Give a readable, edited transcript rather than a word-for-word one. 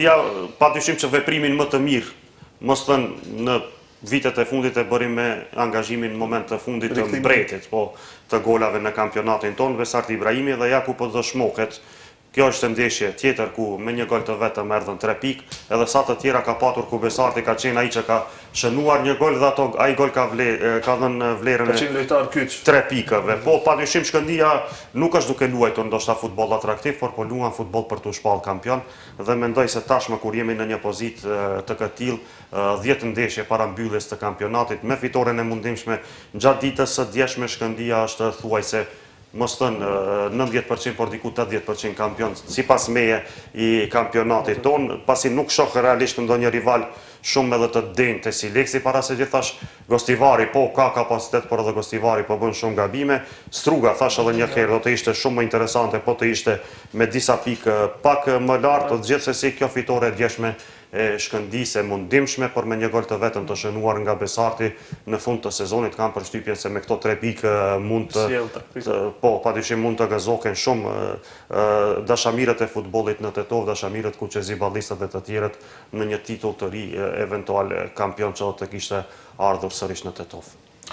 Ja, pa dyshim që veprimin më të mirë, mos thënë në vitet e fundit e bërim me angazhimin në moment të fundit të mbretit, po të golave në kampionatin tonë, Besarti Ibrahimi dhe Jakup Dëshmoket. Kjo është ndeshje tjetër ku me një gol të vetëm erdhën 3 pikë, edhe sa të tjera ka patur ku Besarti ka qenë ai që ka shënuar një gol dhe ai gol ka dhënë vlerën e 3 pikëve. Po padyshim Shkëndija nuk është duke luajtur ndoshta futboll atraktiv, por po luan futboll për të shpallë kampion dhe mendoj se tashmë kur jemi në një pozitë të këtill 10 ndeshje para mbylljes të kampionatit me fitoren e mundimshme gjatë ditës së djeshme Shkëndija është thuajse mos thënë 90%, por diku 80% kampion, sipas meje i kampionatit tonë, pasi nuk shoh realisht ndonjë rival shumë edhe të denjtë si Leksi, para se gjithash Gostivari, po ka kapacitet, por edhe Gostivari po bën shumë gabime. Struga, thash edhe një herë, do të ishte shumë më interesante, po të ishte me disa pikë pak më lartë, gjithsesi kjo fitore djeshme e Shkëndijës mundimshme, por me një gol të vetëm të shënuar nga Besarti në fund të sezonit kam përshtypjen se me këto 3 pikë mund po padyshim mund të gëzoken shumë dashamirët e futbollit në Tetov, dashamirët kuqeziballistët dhe të tjerët në një titull të ri, eventual kampion që do të kishte ardhur sërish në Tetov.